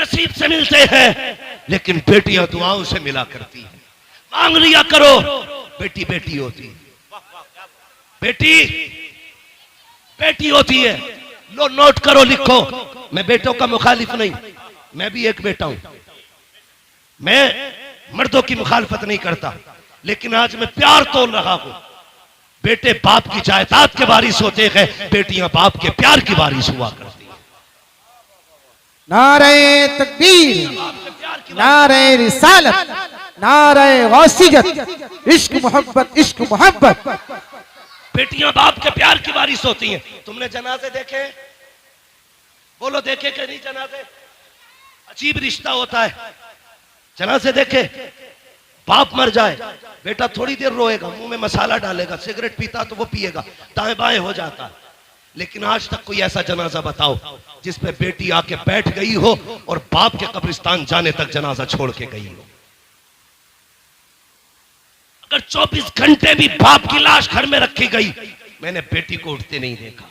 नसीब से मिलते हैं, लेकिन बेटियां दुआओं से मिला करती हैं। मांग लिया करो, बेटी बेटी होती है, बेटी बेटी होती है। लो नोट करो, लिखो। मैं बेटों का मुखालिफ नहीं, मैं भी एक बेटा हूं, मैं मर्दों की मुखालफत नहीं करता, लेकिन आज मैं प्यार तोल रहा हूं। बेटे बाप की जायदाद के वारिस होते हैं, बेटियां बाप के प्यार की वारिस हुआ करती हैं। नारे तकबीर, नारे रिसालत, नारे गौसियत, इश्क मोहब्बत, इश्क मोहब्बत। बेटियां बाप के प्यार की वारिस होती हैं। तुमने जनाजे देखे? बोलो देखे कि नहीं जनाजे? अजीब रिश्ता होता है। जनाजे देखे? बाप मर जाए, बेटा थोड़ी देर रोएगा, मुंह में मसाला डालेगा, सिगरेट पीता तो वो पिएगा, दाएं बाएं हो जाता। लेकिन आज तक कोई ऐसा जनाजा बताओ जिस पे बेटी आके बैठ गई हो और बाप के कब्रिस्तान जाने तक जनाजा छोड़ के गई हो। अगर 24 घंटे भी बाप की लाश घर में रखी गई, मैंने बेटी को उठते नहीं देखा।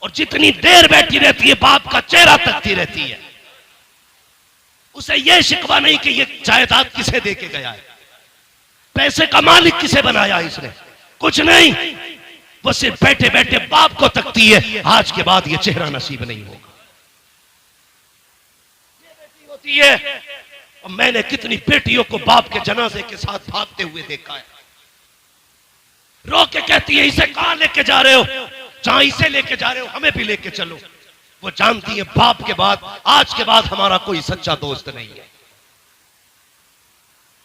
और जितनी देर बैठी रहती है, बाप का चेहरा तकती रहती है। उसे यह शिकवा नहीं कि ये जायदाद किसे देके गया है, पैसे का मालिक किसे बनाया इसने, कुछ नहीं। वो सिर्फ बैठे बैठे बाप को तकती है, आज के बाद ये चेहरा नसीब नहीं होगा। ये बेटी होती है। और मैंने कितनी बेटियों को बाप के जनाजे के साथ भागते हुए देखा है। रो के कहती है, इसे कहां लेके जा रहे हो? जहां इसे लेके जा रहे हो हमें भी लेके चलो। वो जानती है बाप के बाद, आज के बाद हमारा कोई सच्चा दोस्त नहीं है।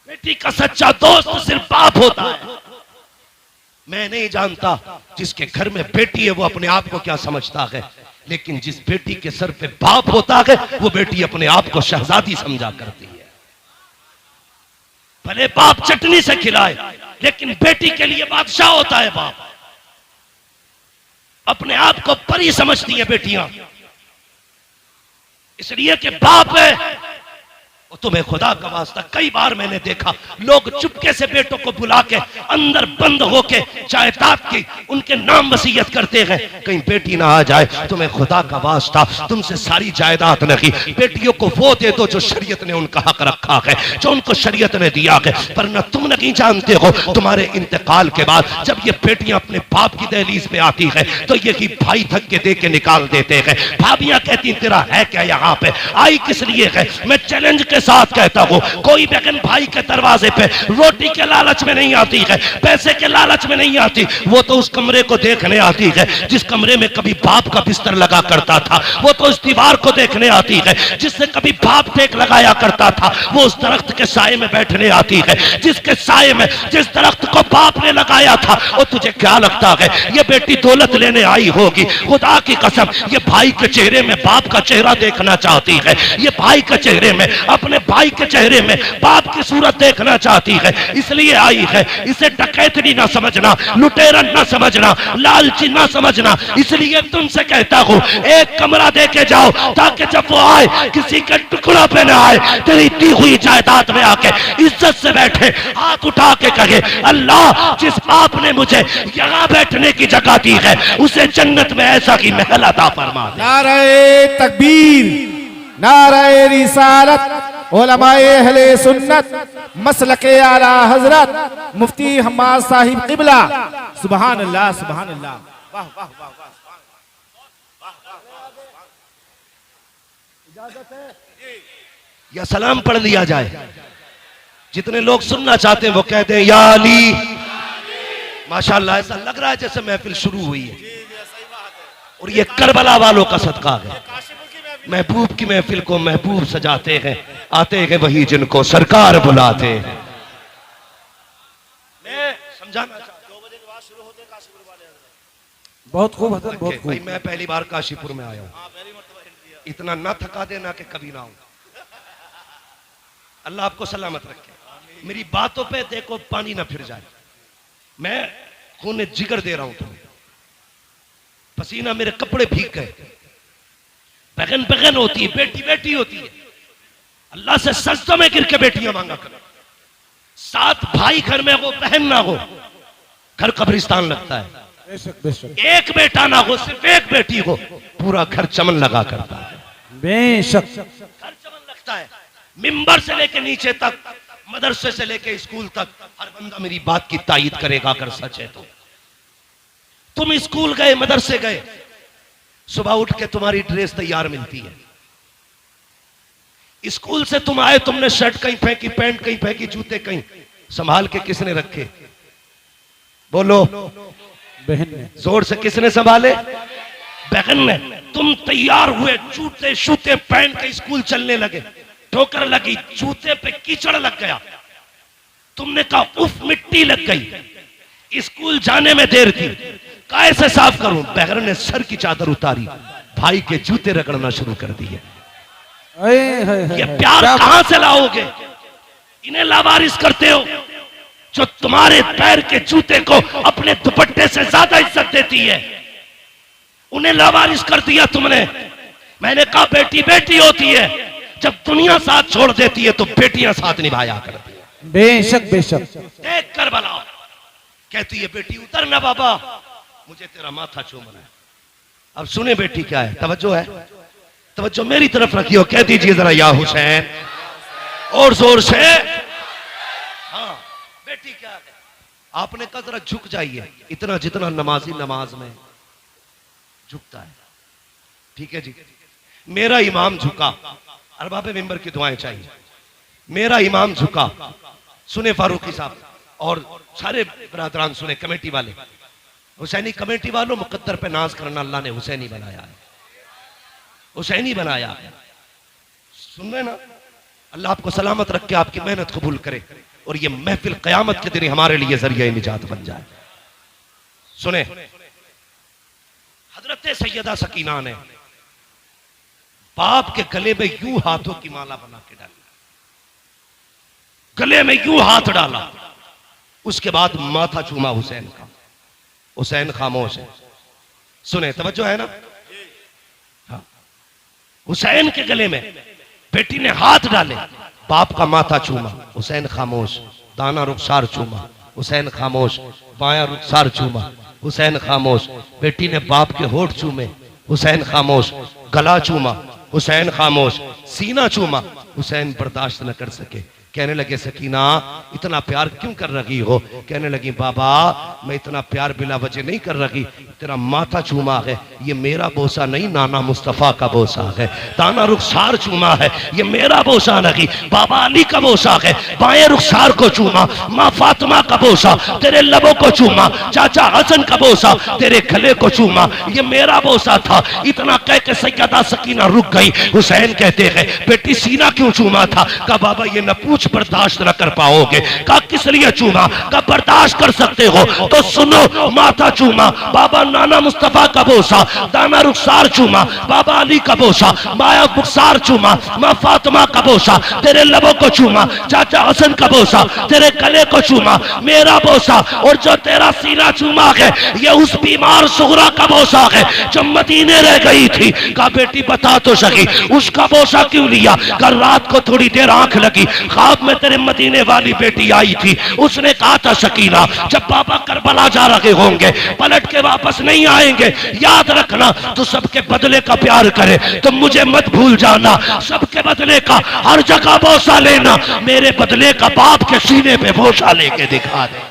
बेटी का सच्चा दोस्त सिर्फ बाप होता है। मैं नहीं जानता जिसके घर में बेटी है वो अपने आप को क्या समझता है, लेकिन जिस बेटी के सर पे बाप होता है वो बेटी अपने आप को शहजादी समझा करती है। भले बाप चटनी से खिलाए, लेकिन बेटी के लिए बादशाह होता है बाप। अपने आप को परी समझती है बेटियां, इसलिए कि बाप है। और तुम्हें खुदा का वास्ता, कई बार मैंने देखा लोग चुपके से बेटों को बुला के अंदर बंद होके जायदाद की उनके नाम वसीयत करते हैं, कहीं बेटी ना आ जाए। तुम्हें खुदा का वास्ता, तुमसे सारी जायदाद नहीं, बेटियों को वो दे दो जो शरीयत ने उनका हक रखा है, जो उनको शरीयत ने दिया है। पर न तुम नहीं जानते हो, तुम्हारे इंतकाल के बाद जब ये बेटियां अपने बाप की दहलीज पे आती है तो यही भाई धक्के दे के निकाल देते हैं। भाभियां कहती तेरा है क्या यहाँ पे, आई किस लिए है? मैं चैलेंज के साथ कहता हूं, कोई बहन भाई के दरवाजे पे रोटी के लालच में नहीं आती है, पैसे के लालच में नहीं आती, वो तो उस कमरे को देखने आती है जिस कमरे में कभी बाप का बिस्तर लगा करता था। वो तो उस दीवार को देखने आती है जिससे कभी बाप टेक लगाया करता था। वो उस दरख्त के साए में बैठने आती है जिसके साए में, जिस दरख्त को बाप ने लगाया था। और तुझे क्या लगता है ये बेटी दौलत लेने आई होगी? खुदा की कसम, ये भाई के चेहरे में बाप का चेहरा देखना चाहती है, ये भाई के चेहरे में, अपने भाई के चेहरे में बाप की सूरत देखना चाहती है, इसलिए आई है। इसे डकैतनी ना समझना, लुटेरा ना समझना, लालची ना समझना। इसलिए तुमसे कहता हूं, एक कमरा देके जाओ ताकि जब वो आए किसी के टुकड़ा पे ना आए, तेरी दी हुई जायदाद में आके इज्जत से बैठे, हाथ उठा के कहे, अल्लाह जिस बाप ने मुझे यहाँ बैठने की जगह दी है उसे जन्नत में ऐसा की महल अता फरमा दे। नारे तकबीर, नारे रिसालत, उलमाए अहले सुन्नत, मसलके आला हजरत मुफ्ती हम्माद साहिब क़िबला। सुभान अल्लाह, सुभान अल्लाह। वाह वाह वाह वाह। इजाजत है या सलाम पढ़ लिया जाए? जितने लोग सुनना चाहते हैं वो कहते हैं या अली। माशाअल्लाह, ऐसा लग रहा है जैसे महफिल शुरू हुई है। और ये करबला वालों का सदका है। महबूब की महफिल को महबूब सजाते हैं, आते हैं वही जिनको सरकार बुलाते हैं। मैं समझाना चाहता हूं, 2 बजे के बाद शुरू होते हैं काशीपुर वाले। बहुत खूब हजरत, बहुत खूब। भाई मैं पहली बार काशीपुर में आया हूं, इतना ना थका देना कि कभी ना आऊं। अल्लाह आपको सलामत रखे। मेरी बातों पे देखो पानी ना फिर जाए। मैं खून जिगर दे रहा हूं तुम्हें, पसीना मेरे कपड़े भीग गए। बहन बहन होती है, बेटी बेटी होती है। अल्लाह से सजदों में गिर के बेटियां मांगा करो। 7 भाई घर में हो, बहन ना हो, घर कब्रिस्तान लगता है। बेशक बेशक। एक बेटा ना हो, सिर्फ एक बेटी हो, पूरा घर चमन लगा करता है। बेशक। घर चमन लगता है, मिंबर से लेके नीचे तक, मदरसे से लेके स्कूल तक, हर बंदा मेरी बात की तायीद करेगा अगर सच है तो। तुम स्कूल गए, मदरसे गए, सुबह उठ के तुम्हारी ड्रेस तैयार मिलती है। स्कूल से तुम आए, तुमने शर्ट कहीं फेंकी, पैंट कहीं फेंकी, जूते कहीं, संभाल के किसने रखे? बोलो। बहन ने। जोर से किसने संभाले? बहन ने। तुम तैयार हुए, जूते शूते पहन के स्कूल चलने लगे, ठोकर लगी, जूते पे कीचड़ लग गया, तुमने कहा उफ मिट्टी लग गई, स्कूल जाने में देर थी, कैसे साफ करूं? बहन ने सर की चादर उतारी, भाई के जूते रगड़ना शुरू कर दिए। ये प्यार कहां से लाओगे? इन्हें लावारिस करते हो जो तुम्हारे पैर के जूते को अपने दुपट्टे से ज्यादा इज्जत देती है, उन्हें लावारिस कर दिया तुमने। मैंने कहा बेटी बेटी होती है, जब दुनिया साथ छोड़ देती है तो बेटियां साथ निभाया करती है। बेशक बेशक। देख कर बनाओ, कहती है बेटी उतर ना बाबा, मुझे तेरा माथा चूमना है। अब सुने बेटी क्या है, तवज्जो है, तवज्जो मेरी तरफ रखियो, कह दीजिए जरा या हुसैन, और जोर से। हाँ बेटी क्या है, आपने कहा जरा झुक जाइए, इतना जितना नमाजी नमाज में झुकता है। ठीक है जी, मेरा इमाम झुका, अरबाब मिंबर की दुआएं चाहिए। मेरा इमाम झुका, सुने फारूकी साहब और सारे बरादरान सुने, कमेटी वाले, हुसैनी कमेटी वालों, मुकद्दर पे नाज करना, अल्लाह ने हुसैनी बनाया है, हुसैनी बनाया है। सुन रहे ना? अल्लाह आपको सलामत रख के आपकी मेहनत कबूल करे और ये महफिल कयामत के दिन हमारे लिए जरिया निजात बन जाए। सुने, हजरत सैयदा सकीना ने बाप के गले में यूं हाथों की माला बना के डाली, गले में यूं हाथ डाला, उसके बाद माथा चूमा हुसैन का। हुसैन खामोश है, सुने, तवज्जो है ना? हाँ, हुसैन के गले में बेटी ने हाथ डाले, बाप का माथा चूमा, हुसैन खामोश, दाना रुखसार चूमा, हुसैन खामोश, बाया रुखसार चूमा, हुसैन खामोश, बेटी ने बाप के होठ चूमे, हुसैन खामोश, गला चूमा, हुसैन खामोश, सीना चूमा, हुसैन बर्दाश्त न कर सके, कहने लगे सकीना इतना प्यार क्यों कर रही हो? कहने लगी बाबा मैं इतना प्यार बिला वजह नहीं कर रही, तेरा माथा चूमा है, ये मेरा बोसा नहीं, नाना मुस्तफा का बोसा है। दाना रुखसार चूमा है, ये मेरा बोसा नहीं, बाबा अली का बोसा है। बाएं रुखसार को चूमा, माँ फातिमा का बोसा, तेरे लबों को चूमा, चाचा हसन का बोसा, तेरे गले को चूमा, ये मेरा बोसा था। इतना कह के सैयदा सकीना रुक गई। हुसैन कहते हैं बेटी सीना क्यों चूमा था? कहा बाबा ये न पूछ, बर्दाश्त न कर पाओगे। कहा किस लिए चूमा? कहा बर्दाश्त कर सकते हो तो सुनो, माथा चूमा, बाबा नाना मुस्तफा का बोसा, दाना रुखसार चूमा, बाबा अली का बोसा, माया रुखसार चूमा, माँ फातिमा का बोसा, तेरे लबों को चूमा, चाचा हसन का बोसा, तेरे गले को चूमा, मेरा बोसा, और जो तेरा सीना चूमा है ये उस बीमार सुगरा का बोसा है जो मदीने रह गई थी। कहा बेटी बता तो सही उसका बोसा क्यों लिया? कल रात को थोड़ी देर आंख लगी, ख्वाब में तेरे मदीने वाली बेटी आई थी, उसने कहा था सकीना जब पापा करबला जा रहे होंगे पलट के वापस नहीं आएंगे, याद रखना तो सबके बदले का प्यार करे तो मुझे मत भूल जाना, सबके बदले का हर जगह बोसा लेना, मेरे बदले का बाप के सीने पे बोसा लेके दिखा दे।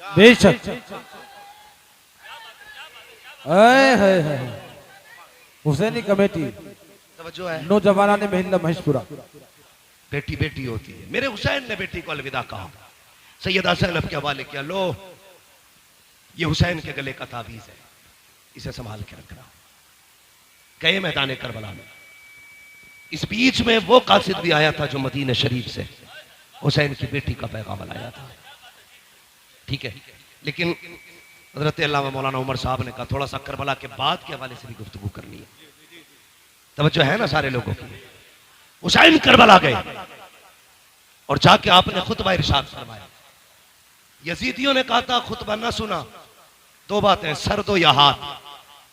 बेशक। हुसैनी कमेटी जो है नौजवाना ने महिला महेशपुरा, बेटी बेटी होती है। मेरे हुसैन ने बेटी को अलविदा कहा, सैयदा ज़ैनब के हवाले किया, लो ये हुसैन के गले का ताबीज है, इसे संभाल के रखना। गए मैदान करबला में, इस बीच में वो कासिद भी आया था जो मदीना शरीफ से हुसैन की बेटी का पैगाम लाया था। ठीक है, लेकिन हज़रत अल्लामा मौलाना उमर साहब ने कहा थोड़ा सा करबला के बाद के हवाले से भी गुफ्तगू करनी है, तवज्जो है ना सारे लोगों की। हुसैन करबला गए और जाके आपने खुतबा इरशाद फरमाया। यजीदियों ने कहा था खुतबा ना सुना, दो बातें, सर दो या हाथ।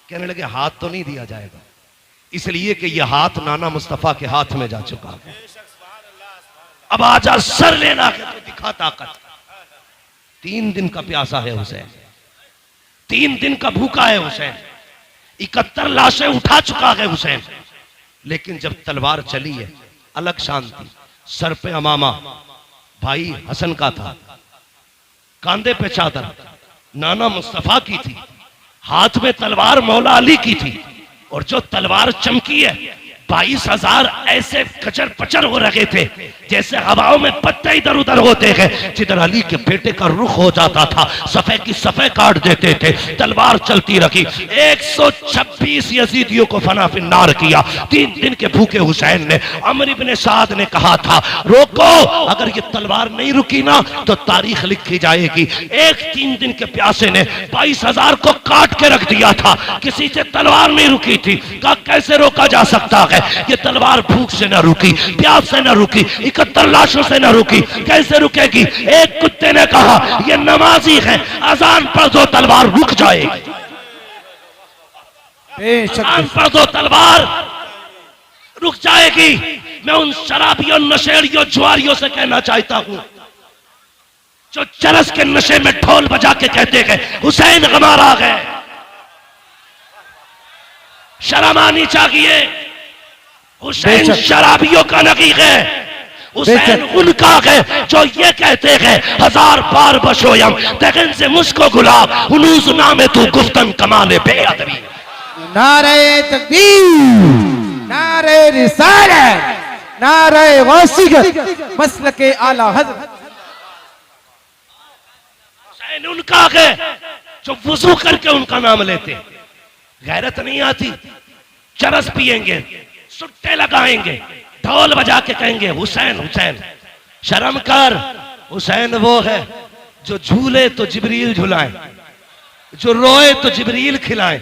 कहने लगे हाथ तो नहीं दिया जाएगा, इसलिए कि यह हाथ नाना मुस्तफा के हाथ में जा चुका है, अब आजा सर लेना है तो दिखा ताकत। 3 दिन का प्यासा है हुसैन, 3 दिन का भूखा है हुसैन, 71 लाशें उठा चुका है हुसैन, लेकिन जब तलवार चली है अलग शांति। सर पे अमामा भाई हसन का था, कांधे पे चादर नाना मुस्तफा की थी, हाथ में तलवार मौला अली की थी, और जो तलवार चमकी है 22,000 ऐसे कचर पचर हो रहे थे जैसे हवाओं में पत्ते इधर उधर होते हैं। जिधर अली के बेटे का रुख हो जाता था सफे की सफे काट देते थे। तलवार चलती रखी, 126 यजीदियों को फना फिन्नार किया। 3 दिन के भूखे हुसैन ने, अमर इब्ने साद ने कहा था रोको, अगर ये तलवार नहीं रुकी ना तो तारीख लिखी जाएगी। 3 दिन के प्यासे ने 22,000 को काट के रख दिया था, किसी से तलवार नहीं रुकी थी। कहा कैसे रोका जा सकता है, ये तलवार भूख से न रुकी, प्यास से न रुकी, 71 लाशों से न रुकी, कैसे रुकेगी। एक कुत्ते ने कहा ये नमाजी है, अजान पढ़ दो तलवार रुक जाएगी, अजान पढ़ दो तलवार रुक जाएगी। मैं उन शराबियों, नशेड़ियों, जुआरियों से कहना चाहता हूं जो चरस के नशे में ढोल बजा के कहते हैं हुसैन गमार आ गए, शर्म आनी चाहिए। हुसैन शराबियों का नहीं है, हुसैन उनका है जो ये कहते हैं 1000 बार बशोयम तगन से मुझको गुलाब हुनूज नामे तू गुफ्तन कमाले बेअदबी। नारे तकबीर, नारे रिसालत, नारे वासिगत, मसलके आला हज़रत। हुसैन उनका है जो वुजू करके उनका नाम लेते, गैरत नहीं आती, चरस पिएंगे, सुट्टे लगाएंगे, ढोल बजा के कहेंगे हुसैन हुसैन। शर्म कर, हुसैन वो है जो झूले तो जिब्रील झुलाए, जो रोए तो जिब्रील खिलाए,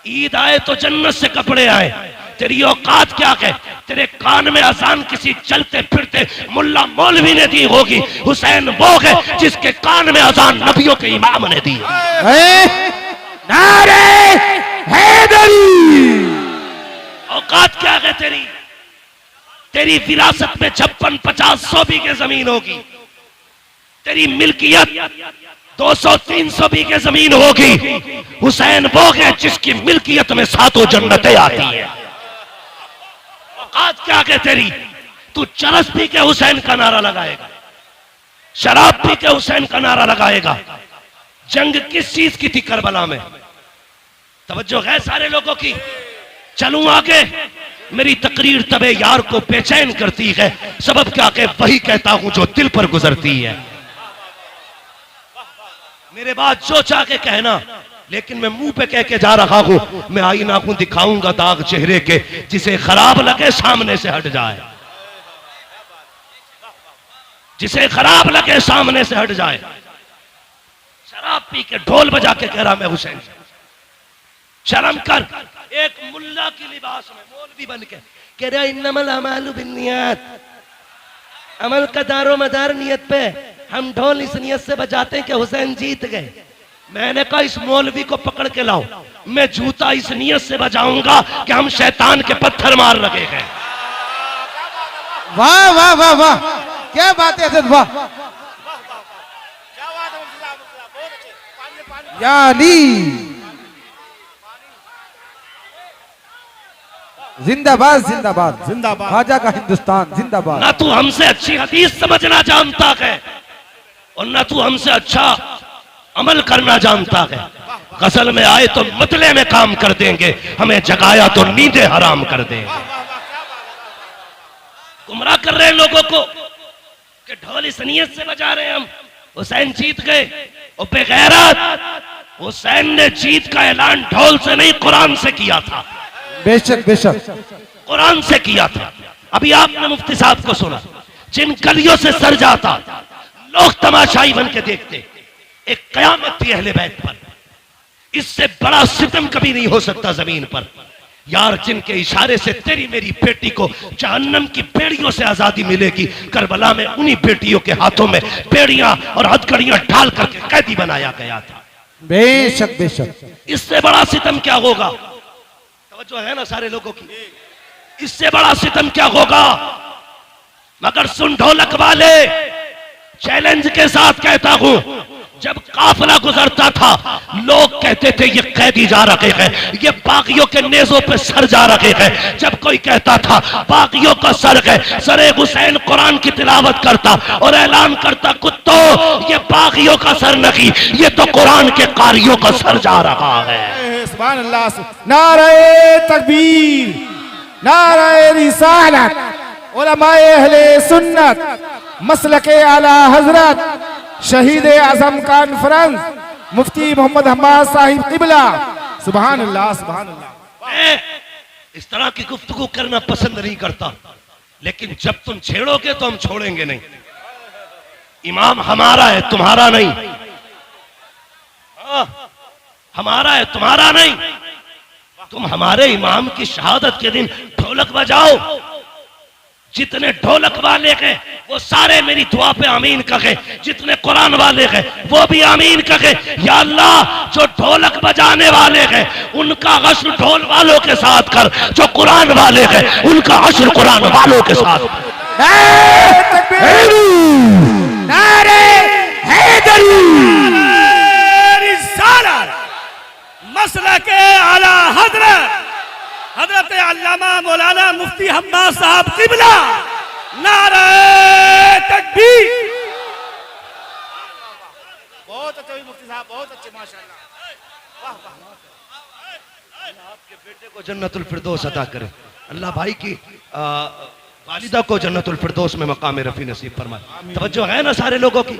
ईद आए तो जन्नत से कपड़े आए। तेरी औकात क्या है, तेरे कान में अजान किसी चलते फिरते मुल्ला मौलवी ने दी होगी। हुसैन वो है जिसके कान में अजान नबियों के इमाम ने दी। नारे हैदरी, औकात क्या है तेरी, तेरी विरासत में 56, 50, 100 बीघे जमीन होगी, तेरी मिल्कियत 200, 300 बीघे जमीन होगी। हुसैन वो है जिसकी मिल्कियत में 7 जन्नतें आती है। औकात क्या है तेरी, तू चरस पी के हुसैन का नारा लगाएगा, शराब पी के हुसैन का नारा लगाएगा। जंग किस चीज की थी करबला में, तवज्जो है सारे लोगों की। चलूं आगे, मेरी तकरीर तबे यार को बेचैन करती है, सबब क्या के वही कहता हूं जो दिल पर गुजरती है। मेरे बाद जो चाह के कहना, लेकिन मैं मुंह पे कह के जा रहा हूं, मैं आईना को दिखाऊंगा दाग चेहरे के, जिसे खराब लगे सामने से हट जाए, जिसे खराब लगे सामने से हट जाए। शराब पी के ढोल बजा के कह रहा मैं हुसैन। शर्म कर, एक मुल्ला की लिबास में मौलवी बन के कह रहा इन्नमल अमालु बिन्नियात, अमल का दारो मदार नियत पे। हम ढोल इस नियत से बजाते हैं कि हुसैन जीत गए। मैंने कहा इस मौलवी को पकड़ के लाओ, मैं जूता इस नियत से बजाऊंगा कि हम शैतान के पत्थर मार लगे हैं। वाह वाह वाह वाह, क्या बात है वाह, या अली जिंदाबाद जिंदाबाद जिंदाबाद, ख्वाजा का हिंदुस्तान जिंदाबाद। ना तू हमसे अच्छी हदीस समझना जानता है और ना तू हमसे अच्छा अमल करना जानता है। गजल में आए तो मतले में काम कर देंगे, हमें जगाया तो नींदें हराम कर देंगे। गुमराह कर रहे हैं लोगों को कि ढोल इस नियत से बजा रहे हैं हम, हुसैन जीत गए। और बेगैरत, हुसैन ने जीत का ऐलान ढोल से नहीं कुरान से किया था। बेशक बेशक, कुरान से किया था। अभी आपने मुफ्ती साहब को सुना, जिन गलियों से सर जाता लोग तमाशाई बन के देखते, एक कयामत थी अहले बैत पर। इससे बड़ा सितम कभी नहीं हो सकता जमीन पर यार, जिनके इशारे से तेरी मेरी बेटी को जहन्नम की बेड़ियों से आजादी मिलेगी। करबला में उन्हीं बेटियों के हाथों में बेड़ियां और हथकड़ियां ढाल करके कैदी बनाया गया था। बेशक बेशक, इससे बड़ा सितम क्या होगा, जो है ना सारे लोगों की, इससे बड़ा सितम क्या होगा। मगर सुन ढोलक वाले, चैलेंज के साथ कहता हूं, जब काफिला गुजरता था लोग कहते थे ये कैदी जा रहे हैं, ये बागियों के नेजों पे सर जा रहे हैं। जब कोई कहता था बागियों का सर है, सरे हुसैन कुरान की तिलावत करता और ऐलान करता कुत्तो ये बागियों का सर नहीं, ये तो कुरान के कारियों का सर जा रहा है। सुभान अल्लाह। नारे तकबीर, नारे रिसालत, उलमाए अहले सुन्नत, मसलके आला हजरत, शहीद आजम कॉन्फ्रेंस, मुफ्ती मोहम्मद हम्माद साहिब किबला। सुभान अल्लाह, सुभान अल्लाह। मैं इस तरह की गुफ्तगू करना पसंद नहीं करता, लेकिन जब तुम छेड़ोगे तो हम छोड़ेंगे नहीं। इमाम हमारा है, तुम्हारा नहीं। हमारा है, तुम्हारा नहीं। तुम हमारे इमाम की शहादत के दिन ढोलक बजाओ। जितने ढोलक वाले हैं वो सारे मेरी दुआ पे आमीन कहे, जितने कुरान वाले हैं वो भी आमीन कहे। या अल्लाह जो ढोलक बजाने वाले हैं उनका हश्र ढोल वालों के साथ कर, जो कुरान वाले हैं उनका हश्र कुरान वालों के साथ। मसलके आला हजरत अल्लामा मौलाना मुफ्ती हम्माद साहब किबला। नारे तकबीर। बहुत अच्छे मुफ्ती साहब, बहुत अच्छे, माशाअल्लाह। वाह वाह। आपके बेटे को जन्नतुल फिरदौस अता करे। अल्लाह भाई की वालिदा को जन्नतुल फिरदौस में मकाम रफी नसीब फरमाए। तवज्जो है ना सारे लोगों की?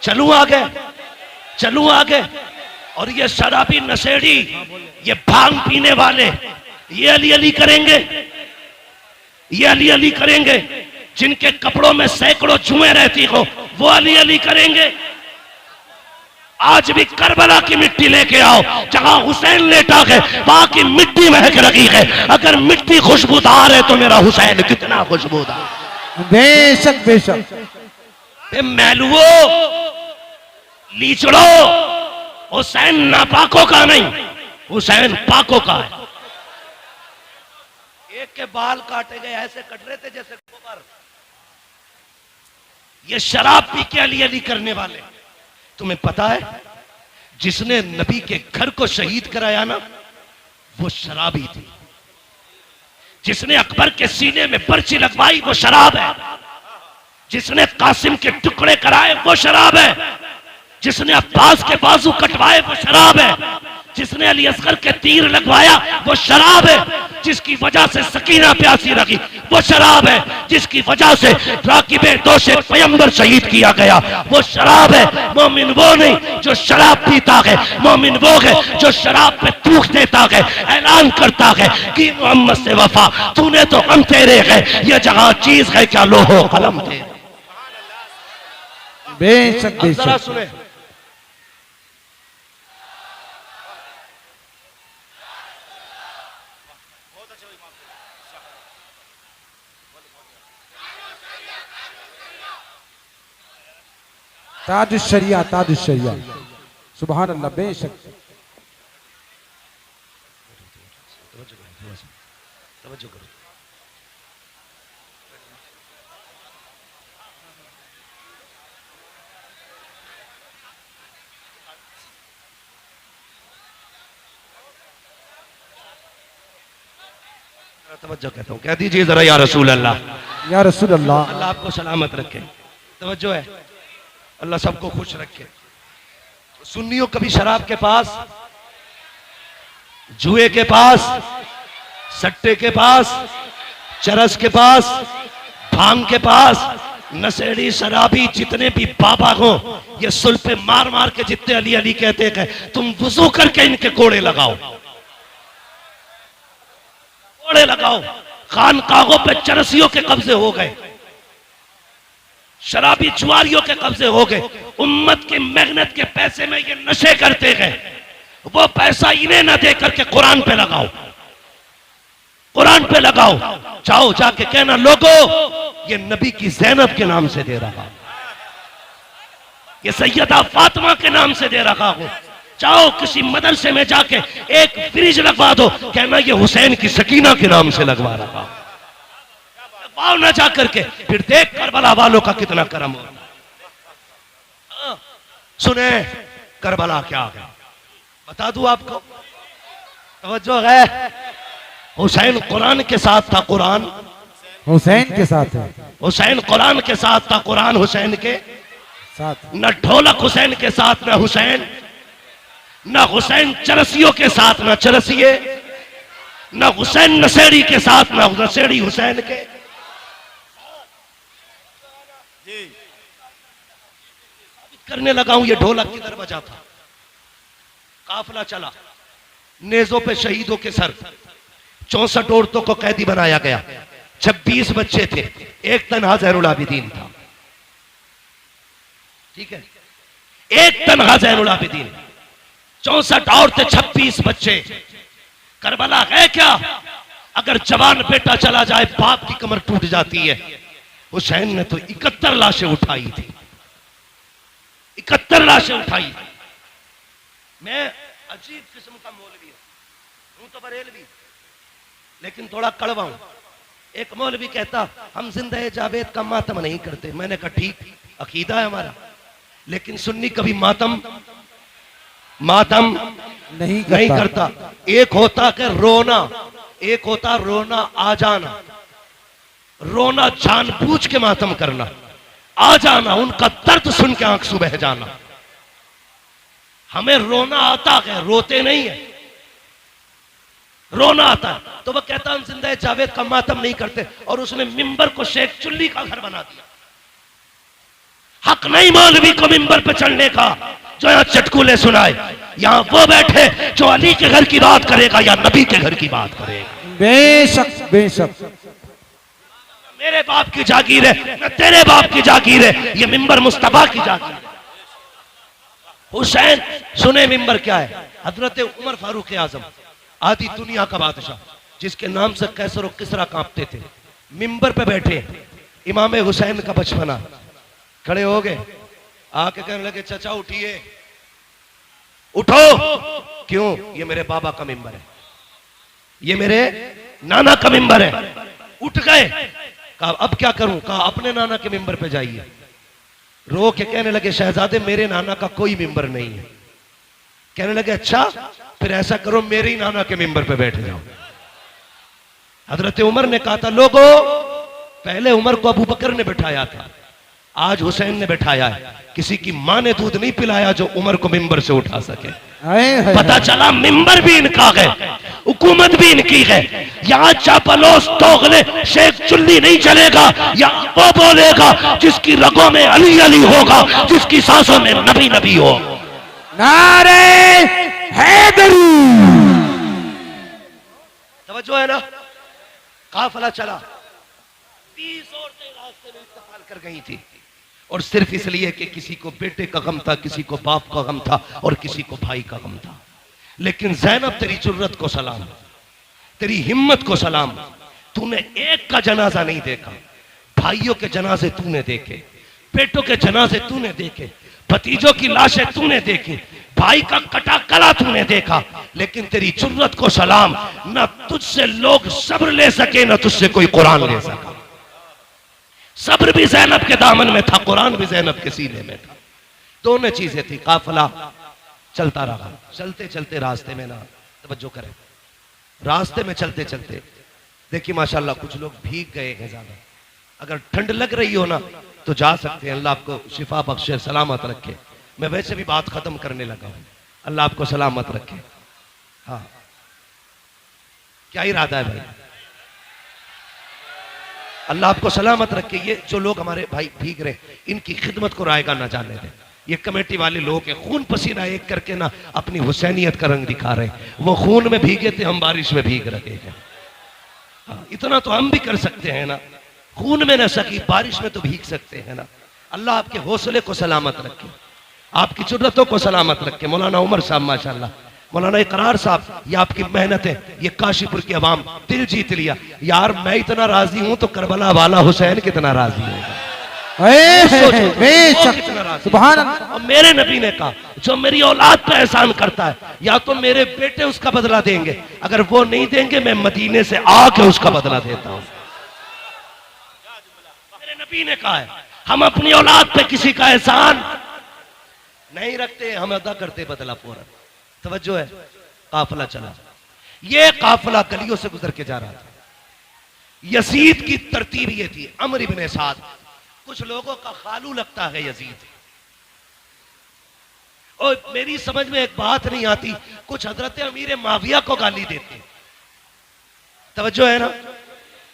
चलूं आगे, चलूं आगे। और ये शराबी नशेड़ी, ये भांग पीने वाले, ये अली अली करेंगे, ये अली अली करेंगे। जिनके कपड़ों में सैकड़ों जुएं रहती हो वो अली अली करेंगे। आज भी करबला की मिट्टी लेके आओ, जहां हुसैन लेटा है वहां की मिट्टी महक रही है। अगर मिट्टी खुशबूदार है तो मेरा हुसैन कितना खुशबूदार। बेशक बेशक। मैलुओ, लीचड़ो, हुसैन नापाकों का नहीं, हुसैन पाकों का है। एक के बाल काटे गए, ऐसे कट रहे थे जैसे गोबर। ये शराब पी के अली अली करने वाले। तुम्हें पता है जिसने नबी के घर को शहीद कराया ना वो शराबी थी। जिसने अकबर के सीने में पर्ची लगवाई वो शराब है। जिसने कासिम के टुकड़े कराए वो शराब है। जिसने अब्बास के बाजू कटवाए वो शराब है। जिसने अली असगर के तीर लगवाया वो शराब है। जिसकी वजह से सकीना प्यासी रही वो शराब है। जिसकी वजह से राकिबे दोषे पैगंबर शहीद किया गया वो शराब है। मोमिन वो नहीं जो शराब पीता है, मोमिन वो है जो शराब पे थूक देता है, ऐलान करता है कि मोहम्मद से वफा, तूने तो हम तेरे है, ये जहां चीज है क्या लोहो कलम थे। बेशक बेशक। जरा सुने, ताजुश शरिया, ताजुश शरिया। सुभान अल्लाह। बेशक। तवज्जो करो। तवज्जो कहता हूँ, कह दीजिए जरा या रसूल अल्लाह। या रसूल अल्लाह। अल्लाह आपको सलामत रखे। तवज्जो है, अल्लाह सबको खुश रखे। सुन्नियों कभी शराब के पास, जुए के पास, सट्टे के पास, चरस के पास, भांग के पास, नशेड़ी शराबी जितने भी बाबा हो ये सुल पे मार मार के जितने अली अली कहते हैं, तुम वुजू करके इनके कोड़े लगाओ, कोड़े लगाओ। खानकाहों पे चरसियों के कब्जे हो गए, शराबी जुआरियों के कब्जे हो गए। उम्मत की मेहनत के पैसे में ये नशे करते हैं, वो पैसा इन्हें ना दे करके कुरान पे लगाओ, कुरान पे लगाओ। जाओ जाके कहना लोगों ये नबी की ज़ैनब के नाम से दे रहा, ये सैयदा फातिमा के नाम से दे रहा हूं। जाओ किसी मदरसे में जाके एक फ्रिज लगवा दो, कहना ये हुसैन की सकीना के नाम से लगवा रहा हूं। लगवाओ ना जा करके, फिर देख करबला वालों का कितना करम हो। सुने करबला क्या है, बता दूं आपको, तवज्जो है। हुसैन कुरान के साथ था, कुरान हुसैन के साथ है, हुसैन कुरान के साथ था, कुरान हुसैन के साथ। न ढोलक हुसैन के साथ न हुसैन, न हुसैन चरसियों के साथ न चरसिए, न हुसैन नशेड़ी के साथ न नशेड़ी हुसैन के। करने लगा हूं, ये ढोलक किधर बजा था। काफिला चला, नेजों पे शहीदों के सर, 64 औरतों को कैदी बनाया गया, 26 बच्चे थे, एक तन्हा ज़ैनुल आबिदीन था। ठीक है, एक तन्हा ज़ैनुल आबिदीन, 64 औरतें, 26 बच्चे। करबला है क्या? अगर जवान बेटा चला जाए बाप की कमर टूट जाती है। हुसैन ने तो 71 लाशें उठाई थी, 71 लाशें उठाई। मैं अजीब किस्म का मौलवी हूं तो बरेलवी, लेकिन थोड़ा कड़वा हूं। एक मौलवी कहता हम जिंदा जावेद का मातम नहीं करते। मैंने कहा ठीक, अकीदा है हमारा, लेकिन सुन्नी कभी मातम नहीं करता। एक होता कि रोना, एक होता रोना आ जाना, रोना जानबूझ के मातम करना, आ जाना उनका दर्द सुन के आंख से बह जाना। हमें रोना आता है, रोते नहीं है, रोना आता है। तो वह कहता हम जिंदा जावेद का मातम नहीं करते, और उसने मिंबर को शेख चुल्ली का घर बना दिया। हक नहीं मौलवी को मिंबर पे चढ़ने का जो यहां चटकुले सुनाए। यहां वो बैठे जो अली के घर की बात करेगा या नबी के घर की बात करेगा। बेशक बेशक, मेरे बाप की जागीर है न तेरे बाप की जागीर है, ये मिंबर मुस्तफा की जागीर है। हुसैन सुने मिंबर क्या है? हजरत उमर फारूक आजम, आधी दुनिया का बादशाह, जिसके नाम से कैसर और किसरा कांपते थे, मिंबर पे बैठे। इमाम हुसैन का बचपना, खड़े हो गए, आके कहने लगे चचा उठिए, उठो। क्यों? ये मेरे बाबा का मिंबर है, ये मेरे नाना का मिंबर है। उठ गए, कहा अब क्या करूं? कहा अपने नाना के मिंबर पे जाइए। रो के कहने लगे शहजादे मेरे नाना का कोई मिंबर नहीं है। कहने लगे अच्छा, फिर ऐसा करो मेरे ही नाना के मिंबर पे बैठ जाओ। हजरत उमर ने कहा था लोगों, पहले उमर को अबू बकर ने बिठाया था, आज हुसैन ने बिठाया है। किसी की मां ने दूध नहीं पिलाया जो उमर को मिंबर से उठा सके। पता चला मिंबर भी इनका है, हुकूमत भी इनकी है। यहाँ चापलोस दोगले शेख चुल्ली नहीं चलेगा, या वो बोलेगा जिसकी रगों में अली अली होगा, जिसकी सांसों में नबी नबी हो। नारे हैदरी, तवज्जो है ना? काफिला चला, 20 औरतें रास्ते में इत्तेफाक कर गई थी, और सिर्फ इसलिए कि किसी को बेटे का गम था, किसी को बाप का गम था, और किसी को भाई का गम था। लेकिन ज़ैनब तेरी जुर्रत को सलाम, तेरी हिम्मत को सलाम। तूने एक का जनाजा नहीं देखा, भाइयों के जनाजे तूने देखे, बेटों के जनाजे तूने देखे, भतीजों की लाशें तूने देखी, भाई का कटा गला तूने देखा। लेकिन तेरी जुर्रत को सलाम, न तुझसे लोग सब्र ले सके, न तुझसे कोई कुरान ले सका। सब्र भी ज़ैनब के दामन में था, कुरान भी ज़ैनब के सीने में था। दोनों चीजें थी। काफिला चलता रहा, चलते चलते रास्ते में ना, तवज्जो करें, रास्ते में चलते चलते देखिए माशाल्लाह कुछ लोग भीग गए हैं ज्यादा। अगर ठंड लग रही हो ना तो जा सकते हैं, अल्लाह आपको शिफा बख्शे, सलामत रखे। मैं वैसे भी बात खत्म करने लगा हूं, अल्लाह आपको सलामत रखे। हाँ, क्या इरादा है भाई? अल्लाह आपको सलामत रखे। ये जो लोग हमारे भाई भीग रहे, इनकी खिदमत को रायगा ना जाने दें। ये कमेटी वाले लोग हैं, खून पसीना एक करके ना अपनी हुसैनियत का रंग दिखा रहे हैं। वो खून में भीगे थे, हम बारिश में भीग रहे हैं। हाँ, इतना तो हम भी कर सकते हैं ना, खून में न सकी बारिश में तो भीग सकते हैं ना। अल्लाह आपके हौसले को सलामत रखे, आपकी जुर्रतों को सलामत रखे। मौलाना उमर साहब माशाल्लाह, मौलाना इकरार साहब, ये आपकी मेहनत है, ये काशीपुर की आवाम दिल जीत लिया। यार मैं इतना राजी हूं तो करबला वाला हुसैन कितना राजी होगा। सुभान अल्लाह। और मेरे नबी ने कहा जो मेरी औलाद पे एहसान करता है, या तो मेरे बेटे उसका बदला देंगे, अगर वो नहीं देंगे मैं मदीने से आके उसका बदला देता हूं। मेरे नबी ने कहा है हम अपनी औलाद पे किसी का एहसान नहीं रखते, हम अदा करते बदला फौरन। तवज्जो है, काफिला चला, ये काफिला गलियों से गुजर के जा रहा था। यजीद की तरतीब ये थी, अमर इब्ने साद, कुछ लोगों का खालू लगता है यजीद। और मेरी समझ में एक बात नहीं आती, कुछ हजरत अमीर माविया को गाली देते। तवज्जो है ना,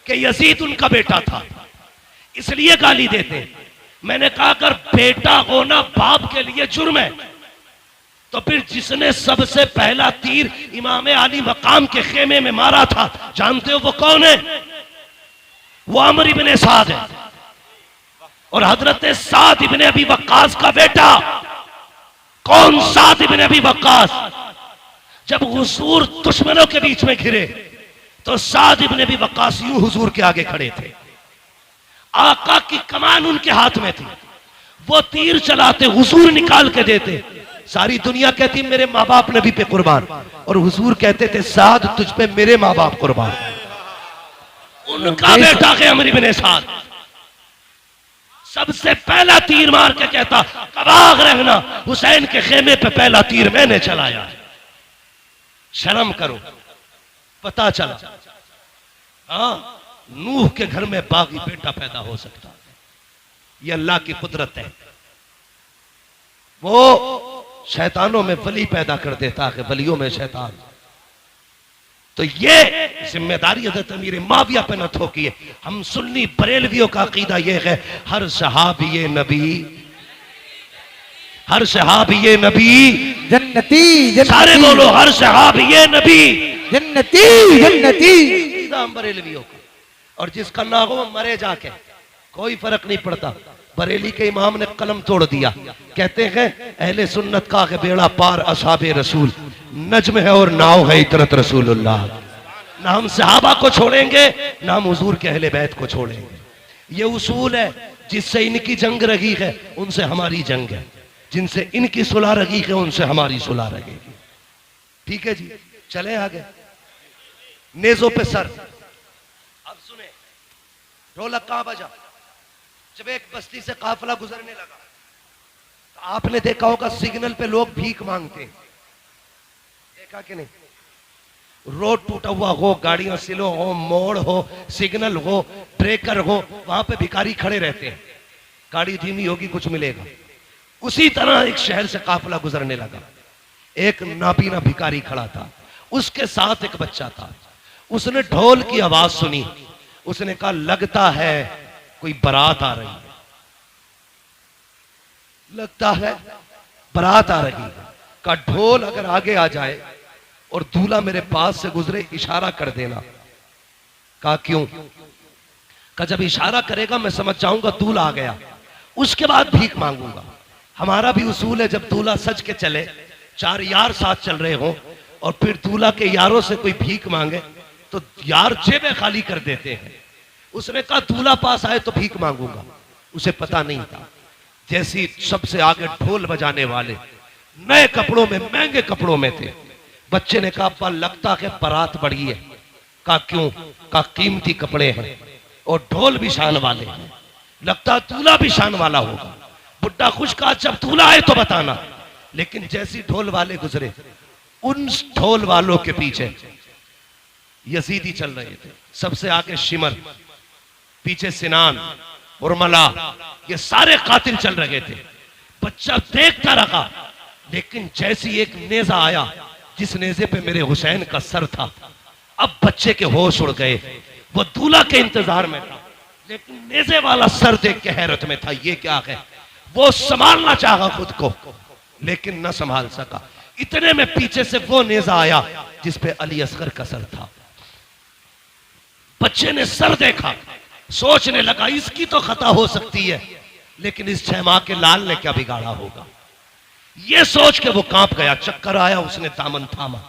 कि यजीद उनका बेटा था इसलिए गाली देते। मैंने कहा अगर बेटा होना बाप के लिए जुर्म है, तो फिर जिसने सबसे पहला तीर इमाम अली मकाम के खेमे में मारा था, जानते हो वो कौन है? वो अमर इब्ने साद है। और हजरत साद इब्ने अबी वक्कास का बेटा। कौन साद इब्ने अबी वक्कास? जब हुजूर दुश्मनों के बीच में घिरे तो साद इब्ने अबी वक्कास यूं हुजूर के आगे खड़े थे, आका की कमान उनके हाथ में थी, वो तीर चलाते, हुजूर निकाल के देते। सारी दुनिया कहती मेरे माँ बाप नबी पे कुर्बान, और हुजूर कहते थे साद तुझ पे मेरे माँ बाप कुर्बान। उनका बेटा है अमर इब्ने साद, सबसे पहला तीर मार के कहता कबाग रहना, हुसैन के खेमे पे पहला तीर मैंने चलाया। शर्म करो, पता चला हाँ नूह के घर में बागी बेटा पैदा हो सकता है, ये अल्लाह की कुदरत है। वो शैतानों में वली पैदा कर देता है, वलियों में शैतान। तो ये जिम्मेदारी हज़रत अमीर माविया पे न थोकी है। हम सुन्नी बरेलवियों का अकीदा ये है, हर सहाबी नबी, हर सहाबी नबी जन्नती, सारे बोलो हर सहाबी नबी जन्नती जन्नती। हम बरेलवियों का, और जिसका ना हो मरे जाके, कोई फर्क नहीं पड़ता। बरेली के इमाम ने कलम तोड़ दिया, कहते हैं अहले सुन्नत का बेड़ा पार असहाबे रसूल, नज्म है और नाव है इतरत रसूलुल्लाह। ना हम सहाबा को छोड़ेंगे, ना हम हुजूर के अहले बैत को छोड़ेंगे। ये उसूल है, जिससे इनकी जंग रही है उनसे हमारी जंग है, जिनसे इनकी सुलह रही है उनसे हमारी सुलह रहेगी। ठीक है जी, चले आगे। नेजों पे सर। अब सुने, ढोलक कहां बजा? जब एक बस्ती से काफिला गुजरने लगा तो आपने देखा होगा सिग्नल पे लोग भीख मांगते हैं, देखा कि नहीं? रोड टूटा हुआ हो, गाड़ियां स्लो हो, मोड़ हो, सिग्नल हो, ब्रेकर हो, वहां पे भिखारी खड़े रहते हैं। गाड़ी धीमी होगी कुछ मिलेगा। उसी तरह एक शहर से काफिला गुजरने लगा, एक नाबीना भिखारी खड़ा था, उसके साथ एक बच्चा था। उसने ढोल की आवाज सुनी, उसने कहा लगता है कोई बारात आ रही है, लगता है बारात आ रही है। का ढोल अगर आगे आ जाए और दूल्हा मेरे पास से गुजरे इशारा कर देना। कहा क्यों? का जब इशारा करेगा मैं समझ जाऊंगा दूल्हा आ गया, उसके बाद भीख मांगूंगा। हमारा भी उसूल है, जब दूल्हा सज के चले, चार यार साथ चल रहे हो और फिर दूल्हा के यारों से कोई भीख मांगे तो यार जेबें खाली कर देते हैं। उसने कहा दूल्हा पास आए तो भीख मांगूंगा। उसे पता नहीं था, जैसी सबसे आगे ढोल बजाने वाले नए कपड़ों में, महंगे कपड़ों में थे। बच्चे ने कहा अब्बा लगता है बारात बढ़ी है। कहा क्यों? कहा कीमती कपड़े हैं और ढोल भी शान वाले हैं, लगता दूल्हा भी शान वाला होगा। बुड्ढा खुश कहा जब दूल्हा आए तो बताना। लेकिन जैसी ढोल वाले गुजरे, उन ढोल वालों के पीछे यजीदी चल रहे थे, सबसे आगे शिमर, पीछे सिनान, उर्मला, ये सारे कातिल चल रहे थे। बच्चा देखता रहा, लेकिन जैसी एक नेजा आया, जिस नेजे पे मेरे हुसैन का सर था, अब बच्चे के होश उड़ गए। वो दूल्हा के इंतजार में था, लेकिन नेजे वाला सर देख के हैरत में था, ये क्या है? वो संभालना चाहा खुद को, लेकिन न संभाल सका। इतने में पीछे से वो नेजा आया जिस पे अली असगर का सर था। बच्चे ने सर देखा, सोचने लगा इसकी तो खता हो सकती है, लेकिन इस 6 माह के लाल ने क्या बिगाड़ा होगा। ये सोच के वो कांप गया, चक्कर आया, उसने दामन थामा।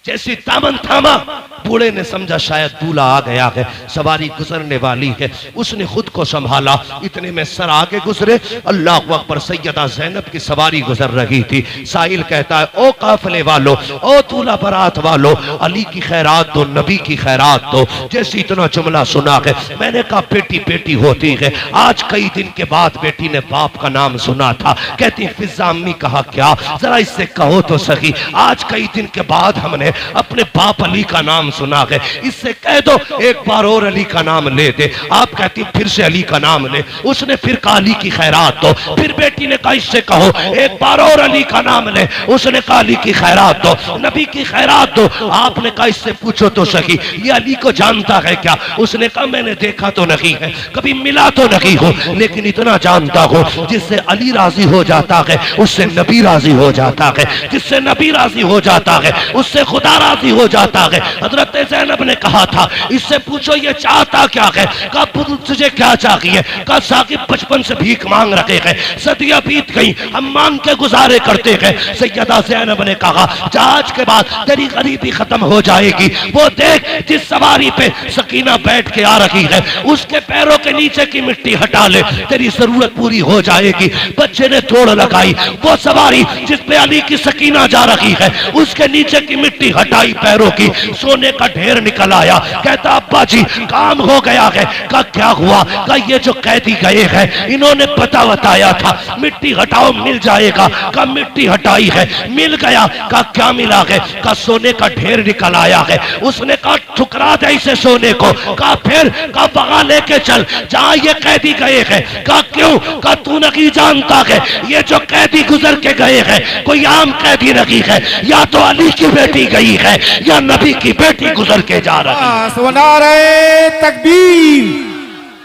जैसी दामन थामा, बूढ़े ने समझा शायद दूल्हा आ गया है, सवारी गुजरने वाली है, उसने खुद को संभाला। इतने में सर आगे गुजरे, अल्लाह अकबर, सैयदा ज़ैनब की सवारी गुजर रही थी। साहिल कहता है, ओ काफिले वालों, ओ दूल्हा बारात वालों, अली की खैरात दो, नबी की खैरात दो। जैसे इतना जुमला सुना है, मैंने कहा बेटी बेटी होती है। आज कई दिन के बाद बेटी ने बाप का नाम सुना था। कहती फिजा अम्मी, कहा क्या, जरा इससे कहो तो सही, आज कई दिन के बाद हमने अपने बाप अली का नाम सुना है, इससे कह दो एक बार और अली का नाम ले दे। आप कहती फिर से अली का नाम ले। उसने फिर कहा अली की खैरात दो। फिर बेटी ने कहा इससे कहो एक बार और अली का नाम ले। उसने कहा अली की खैरात दो, नबी की खैरात दो। आपने कहा इससे पूछो तो सही, ये अली को जानता है क्या? उसने कहा मैंने देखा तो नहीं है, कभी मिला तो नहीं हो, लेकिन इतना जानता हो जिससे अली राजी हो जाता है उससे नबी राजी हो जाता है, जिससे नबी राजी हो जाता है उससे खुदा राजी हो जाता है। हजरत ज़ैनब ने कहा था इससे पूछो ये चाहता क्या है? कहा तुझे क्या चाहिए? कहा साकिब बचपन से भीख मांग रहे हैं, सदियां बीत गई, हम मांग के गुजारे करते हैं। सैयदा ज़ैनब ने कहा आज के बाद तेरी गरीबी खत्म हो जाएगी। वो देख जिस सवारी पे सकीना बैठ के आ रही है उसके पैरों के नीचे की मिट्टी हटा ले, तेरी जरूरत पूरी हो जाएगी। बच्चे ने दौड़ लगाई, वो सवारी जिस पे अली की सकीना जा रही है उसके नीचे की मिट्टी हटाई, पैरों की, सोने का ढेर निकल आया। कहता अब्बा जी काम हो गया है। कहा क्या हुआ? कहा ये जो कैदी गए हैं इन्होंने पता बताया था मिट्टी हटाओ मिल जाएगा। कहा मिट्टी हटाई है, मिल गया। कहा क्या मिला है? कहा सोने का ढेर निकल आया है। उसने कहा ठुकरा दे इसे सोने को। कहा फिर? कहा वहां लेके चल जहां ये कैदी गए हैं। कहा क्यों? कहा तू नहीं जानता है ये जो कैदी गुजर के गए हैं कोई आम कैदी नहीं है, या तो अली की बेटी गई है या नबी की बेटी गुजर के जा रही है। नारे तकबीर,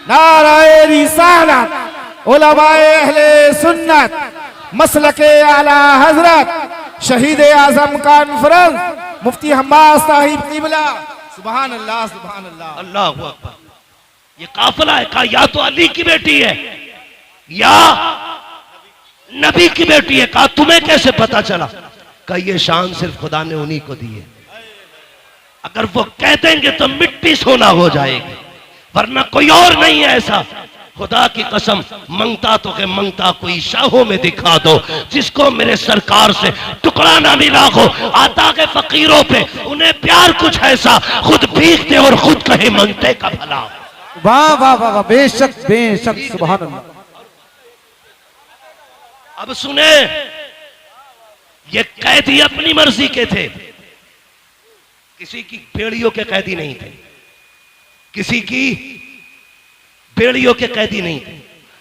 नारे रिसालत, उलमाए अहले सुन्नत, मसलके आला हजरत, शहीद आजम कॉन्फ्रेंस, मुफ्ती हम्माद साहिब क़िबला। सुभान अल्लाह, सुभान अल्लाह, अल्लाह अकबर। ये काफिला है। कहा या तो अली की बेटी है या नबी की बेटी है। कहा तुम्हें कैसे पता चला? कहा ये शान सिर्फ खुदा ने उन्हीं को दी है, अगर वो कह देंगे तो मिट्टी सोना हो जाएगी, वरना कोई और नहीं है ऐसा। खुदा की कसम मंगता तो है, मंगता कोई शाहों में दिखा दो जिसको मेरे सरकार से टुकड़ा ना मिला हो। आता के फकीरों पे उन्हें प्यार कुछ ऐसा, खुद भीखते और खुद कहे मंगते का भला। वाह वाह वाह, बेशक बेशक, सुभान अल्लाह। अब सुने, ये कैदी अपनी मर्जी के थे, किसी की बेड़ियों के कैदी नहीं थे, किसी की बेड़ियों के कैदी नहीं थे।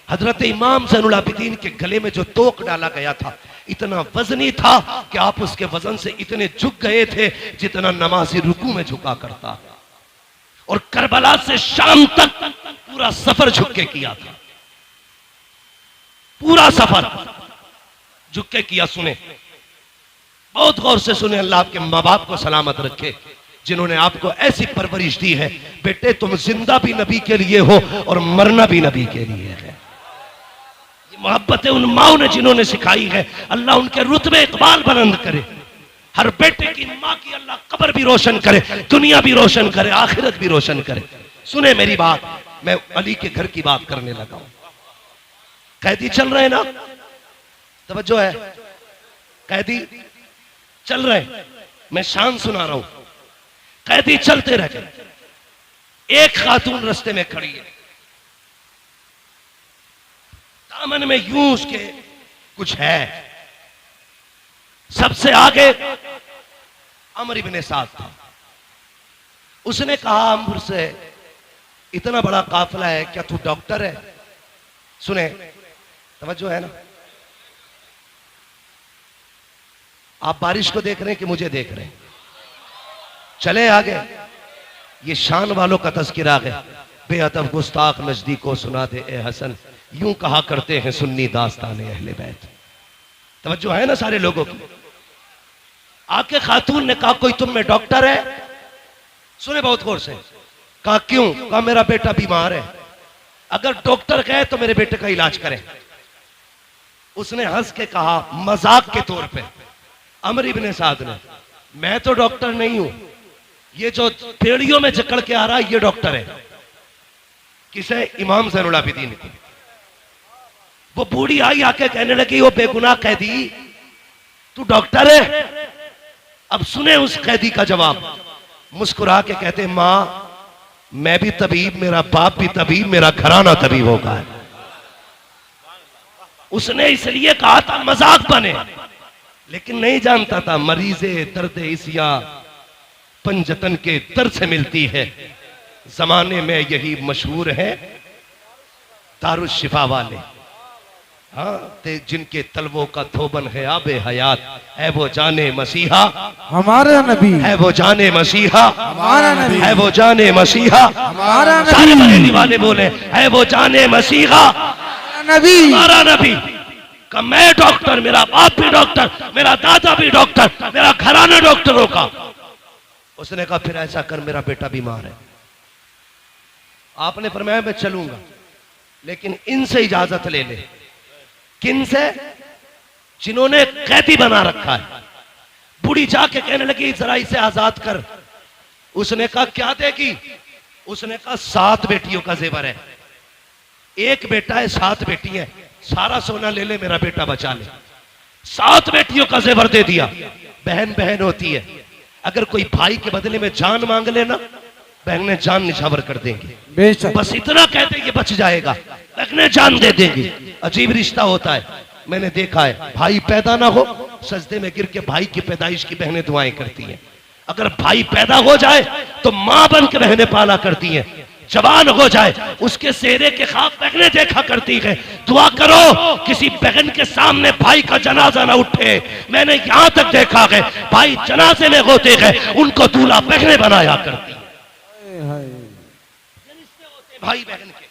हजरत इमाम ज़ैनुल आबिदीन के गले में जो तोक डाला गया था इतना वजनी था कि आप उसके वजन से इतने झुक गए थे जितना नमाजी रुकू में झुका करता। और करबला से शाम तक पूरा सफर झुक के किया था, पूरा सफर झुक के किया। सुने, बहुत गौर से सुने, अल्लाह आपके माँ बाप को सलामत रखे जिन्होंने आपको ऐसी परवरिश दी है। बेटे तुम जिंदा भी नबी के लिए हो और मरना भी नबी के लिए है। ये मोहब्बत उन माओ ने जिन्होंने सिखाई है, अल्लाह उनके रुतबे इकबाल बुलंद करे। हर बेटे की माँ की अल्लाह कब्र भी रोशन करे, दुनिया भी रोशन करे, आखिरत भी रोशन करे। सुने मेरी बात, मैं अली के घर की बात करने लगा हूं। कैदी चल रहे ना, तवज्जो है, कैदी चल रहे, मैं शान सुना रहा हूं। कैदी चलते रह गए, एक खातून रास्ते में खड़ी है, दामन में यूं उसके कुछ है। सबसे आगे अमर इब्ने साद था। उसने कहा अमर से, इतना बड़ा काफिला है, क्या तू डॉक्टर है? सुने, तवज्जो है ना, आप बारिश को देख रहे हैं कि मुझे देख रहे हैं? चले आगे, ये शान वालों का तज़किरा है। बेअदब गुस्ताख नजदीको सुना दे ए हसन, यूं कहा करते हैं सुन्नी दास्तान अहले बैत। तवज्जो है ना सारे लोगों की? आके खातून ने कहा कोई तुम में डॉक्टर है? सुने बहुत गौर से। कहा क्यों? कहा मेरा बेटा बीमार है, अगर डॉक्टर कहे तो मेरे बेटे का इलाज करें। उसने हंस के कहा मजाक के तौर पे, अमर इब्ने साद ने, मैं तो डॉक्टर नहीं हूं, ये जो पेड़ियों में जकड़ के आ रहा है ये डॉक्टर है। किसे? इमाम ज़ैनुल आबिदीन को। वो बूढ़ी आई आके कहने लगी, वो बेगुनाह कैदी तू डॉक्टर है? अब सुने उस कैदी का जवाब। मुस्कुरा के कहते, मां मैं भी तबीब, मेरा बाप भी तबीब, मेरा घराना तबीब होगा। उसने इसलिए कहा था मजाक बने, लेकिन नहीं जानता था मरीज़े दर्द इसिया पंजतन के दर्द से मिलती है। जमाने में यही मशहूर है दारुश शिफा वाले, हाँ ते जिनके तलवों का थोबन है आबे हयात, है वो जाने मसीहा हमारा नबी, है वो जाने मसीहा हमारा नबी, है वो जाने मसीहा हमारा सारे नबी, बरेली वाले बोले है वो जाने मसीहा नबी, हमारा नबी। का मैं डॉक्टर, मेरा बाप भी डॉक्टर, मेरा दादा भी डॉक्टर, मेरा घराना डॉक्टरों का। उसने कहा फिर ऐसा कर, मेरा बेटा बीमार है। आपने फरमाया मैं चलूंगा, लेकिन इनसे इजाजत ले ले। किन से? जिन्होंने कैदी बना रखा है। बूढ़ी जाके कहने लगी जरा इसे आजाद कर। उसने कहा क्या देगी? उसने कहा 7 बेटियों का जेवर है, एक बेटा है 7 बेटी है, सारा सोना ले ले, मेरा बेटा बचा ले। 7 बेटियों का जेवर दे दिया। बहन बहन होती है, अगर कोई भाई के बदले में जान मांग लेना, बहनें जान निछावर कर देंगे। बस इतना कहते ये बच जाएगा, बहनें जान दे देंगी। अजीब रिश्ता होता है, मैंने देखा है। भाई पैदा ना हो, सजदे में गिर के भाई की पैदाइश की बहनें दुआएं करती हैं। अगर भाई पैदा हो जाए तो मां बन के बहनें पाला करती हैं। जवान हो जाए उसके सेहरे के ख्वाब बहनें देखा करती है। दुआ करो किसी बहन के सामने भाई का जनाजा ना उठे। मैंने यहां तक देखा है भाई जनाजे में होते हैं, उनको दूल्हा बहनें बनाया करती है, भाई बहन के।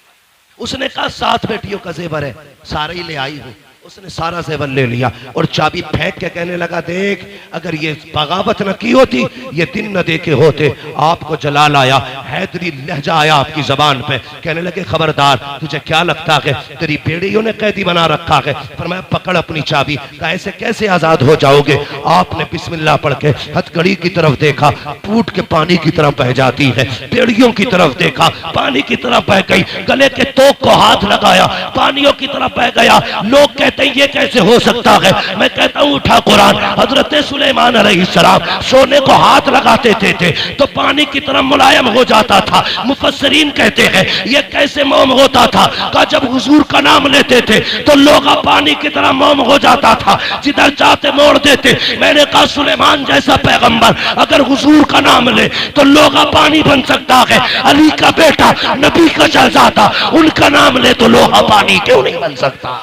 उसने कहा 7 बेटियों का जेवर है, सारा ही ले आई हूं। उसने सारा जेवर ले लिया और चाबी फेंक के कहने लगा, देख अगर ये बगावत न की होती, ये दिन न देखे होते, आपको जलाल आया, हैदरी लहजा आया आपकी जबान पे। कहने लगे खबरदार, तुझे क्या लगता है तेरी बेड़ियों ने कैदी बना रखा है? पर मैं पकड़ अपनी चाबी। कहा ऐसे कैसे आजाद हो जाओगे? आपने बिस्मिल्लाह पढ़ के हथकड़ी की तरफ देखा, टूट के पानी की तरफ बह जाती है। बेड़ियों की तरफ देखा, पानी की तरफ बह गई। गले के तोक को हाथ लगाया, पानियों की तरफ बह गया। लोग कहते ये कैसे हो सकता है? मैं कहता हूं उठा कुरान। हजरत सुलेमान अलैहिस्सलाम सोने को हाथ लगाते थे तो पानी की तरह मुलायम हो जाता था। मुफस्सिरीन कहते हैं ये कैसे मोम होता था? का जब हुजूर का नाम लेते थे तो लोगा पानी की तरह मोम हो जाता था, जिधर चाहते मोड़ देते। मैंने कहा सुलेमान जैसा पैगंबर अगर हुजूर का नाम ले तो लोगा पानी बन सकता है। अली का बेटा नबी का शहजादा, उनका नाम ले तो लोहा पानी क्यों नहीं बन सकता?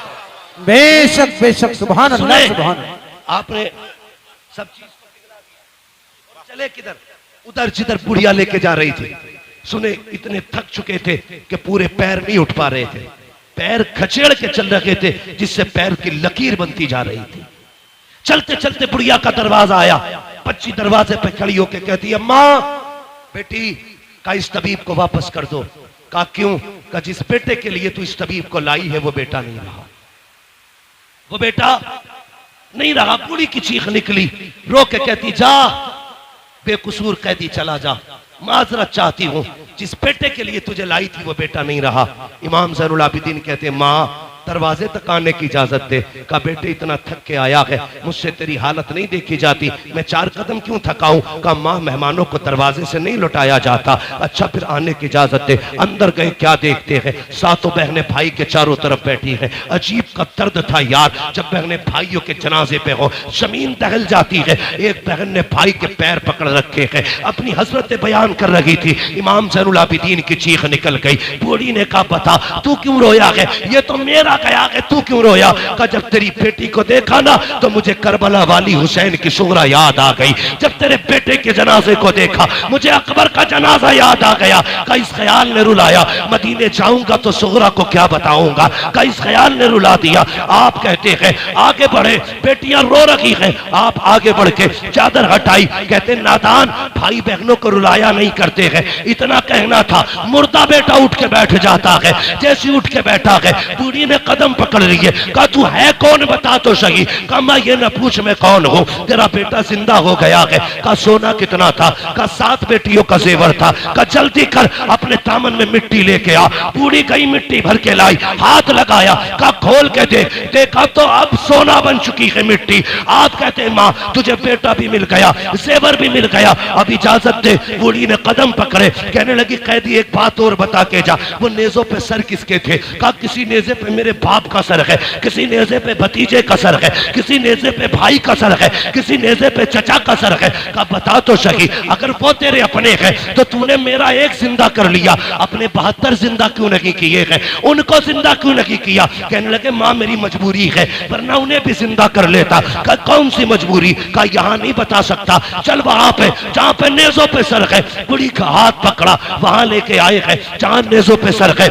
बेशक बेशक, सुभान अल्लाह सुभान अल्लाह। आपने सब चीज को पिघला दिया। चले किधर? उधर जिधर बुढ़िया लेके जा रही थी। सुने इतने थक चुके थे कि पूरे पैर नहीं उठ पा रहे थे, पैर खचेड़ के चल रहे थे, जिससे पैर की लकीर बनती जा रही थी। चलते चलते बुढ़िया का दरवाजा आया। बच्ची दरवाजे पे खड़ी होके कहती है, माँ बेटी का इस तबीब को वापस कर दो। कहा क्यों? का जिस बेटे के लिए तू इस तबीब को लाई है वो बेटा नहीं रहा, वो बेटा नहीं रहा। बूढ़ी की चीख निकली, रो के कहती जा बेकसूर कैदी चला जा, माजरत चाहती हूं, जिस बेटे के लिए तुझे लाई थी वो बेटा नहीं रहा। इमाम ज़ैनुल आबिदीन कहते माँ दरवाजे तक आने की इजाजत दे। का बेटे इतना थक के आया है, मुझसे तेरी हालत नहीं देखी जाती, मैं 4 कदम क्यों थकाऊं? का माँ मेहमानों को दरवाजे से नहीं लौटाया जाता। अच्छा फिर आने की इजाजत दे। अंदर गए, क्या देखते हैं? 7 बहनें भाई के चारों तरफ बैठी हैं। अजीब का दर्द था यार, जब बहनें भाइयों के जनाजे पे हो, जमीन दहल जाती है। एक बहन ने भाई के पैर पकड़ रखे हैं, अपनी हसरत बयान कर रही थी। इमाम ज़ैनुल आबिदीन की चीख निकल गई। बूढ़ी ने कहा बता तू क्यों रोया है? ये तो मेरा गया है, तू क्यों रोया? का जब तेरी बेटी को देखा ना तो मुझे करबला वाली हुसैन की सुगरा याद आ गई। जब तेरे बेटे के जनाजे को देखा मुझे अकबर का जनाजा याद आ गया। का इस ख्याल ने रुलाया, मदीने जाऊंगा तो सुगरा को क्या बताऊंगा? का इस ख्याल ने रुला दिया। आप कहते हैं आगे बढ़े, बेटियां रो रही हैं, आप आगे बढ़ के चादर हटाई। कहते नादान भाई बहनों को रुलाया नहीं करते हैं, इतना कहना था। मुर्दा बेटा उठ के बैठ जाता है, जैसे उठ के बैठा है बूढ़ी ने कदम पकड़ लिए, कहा तू है कौन बता तो सही। कहा मैं ये न पूछ मैं कौन हूँ, तेरा बेटा जिंदा हो गया है। कहा सोना कितना था? कहा 7 बेटियों का जेवर था। कहा जल्दी कर अपने दामन में मिट्टी लेके आ। पूरी गई मिट्टी भर के लाई, हाथ लगाया, कहा खोल के देख। देखा तो अब सोना बन चुकी है मिट्टी। आप कहते हैं माँ तुझे बेटा भी मिल गया, जेवर भी मिल गया, अब इजाजत दे। बूढ़ी ने कदम पकड़े, कहने लगी कैदी एक बात और बता के जा, वो नेजों पे सर किसके थे? कहा किसी नेजे पे मेरे बाप का सर है, किसी नेजे पे भतीजे का सर है, किसी नेजे पे भाई का सर है, किसी नेजे पे चचा का सर है। कहा बता तो सही, अगर वो तेरे अपने हैं तो तूने मेरा एक जिंदा कर लिया, अपने 72 जिंदा क्यों नहीं किए हैं? उनको जिंदा क्यों नहीं किया? कहने लगे माँ मेरी मजबूरी है, वरना उन्हें भी जिंदा कर लेता। कहा कौन सी मजबूरी? कहा यहाँ नहीं बता सकता, चल वहां पे जहाँ पे नेजों पे सर है। बुढ़ी का हाथ पकड़ा, वहां लेके आए हैं जहाँ नेजों पे सर है।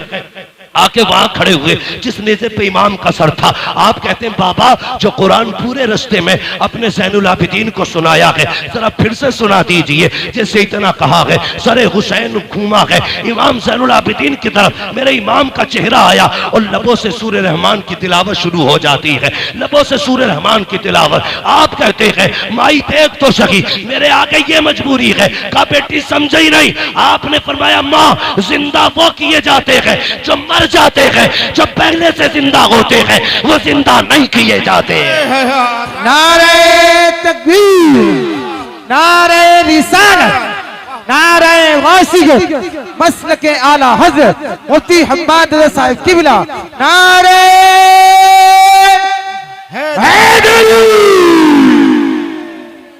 आके वहां खड़े हुए जिस नेज़े पे इमाम का सर था। आप कहते हैं बाबा जो कुरान पूरे रस्ते में अपने ज़ैनुल आबिदीन को सुनाया है, जरा फिर से सुना दीजिए। जैसे इतना कहा है सरे हुसैन घूमा है इमाम ज़ैनुल आबिदीन की तरफ, मेरे इमाम का चेहरा आया और लबों से सूरे रहमान की तिलावत शुरू हो जाती है, लबों से सूरे रहमान की तिलावत। आप कहते हैं माई देख तो सही, मेरे आगे ये मजबूरी है। कहा बेटी समझे ही नहीं। आपने फरमाया माँ जिंदा वो किए जाते हैं जो मर जाते हैं, जो पहले से जिंदा होते हैं वो जिंदा नहीं किए जाते। नारे तकबीर, नारे रिसालत, नारे वासियत, मसलके आला हजरत मुफ्ती हम्माद रज़ा साहिब किबला, नारे हैदरी।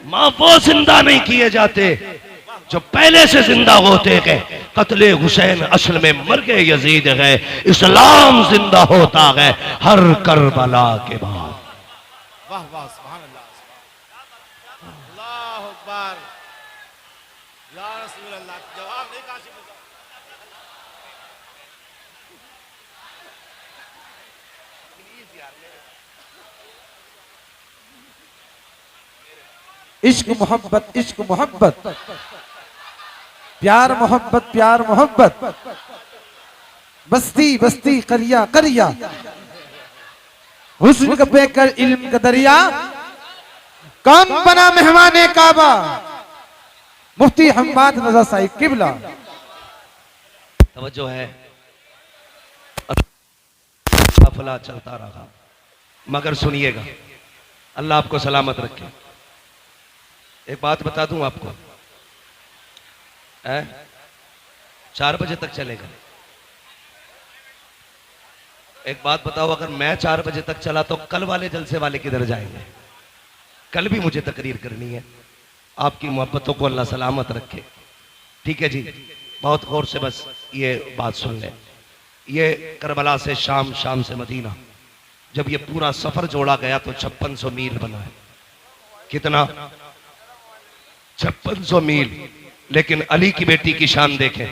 माँ वो जिंदा नहीं किए जाते जो पहले से जिंदा होते हैं। कत्ले हुसैन असल में मर गए यजीद है, इस्लाम जिंदा होता है हर करबला के बाद। वाह वाह सुभान अल्लाह, अल्लाह अकबर, या रसूल अल्लाह। जवाब नहीं काशिफ इश्क मोहब्बत, इश्क मोहब्बत, प्यार मोहब्बत, प्यार मोहब्बत, बस्ती बस्ती करिया करिया, हुस्न का बेकर इल्म का दरिया, कौन बना मेहमाने काबा? मुफ्ती हम्माद रज़ा साहिब किबला। तवज्जो है, काफिला चलता रहा, मगर सुनिएगा, अल्लाह आपको सलामत रखे। एक बात बता दूं आपको, 4 बजे तक चलेगा। एक बात बताओ, अगर मैं 4 बजे तक चला तो कल वाले जलसे वाले किधर जाएंगे? कल भी मुझे तकरीर करनी है। आपकी मोहब्बतों को अल्लाह सलामत रखे। ठीक है जी, बहुत गौर से बस ये बात सुन ले। ये करबला से शाम, शाम से मदीना, जब ये पूरा सफर जोड़ा गया तो 5600 मील बना है। कितना? 5600 मील। लेकिन अली की बेटी की शान देखें,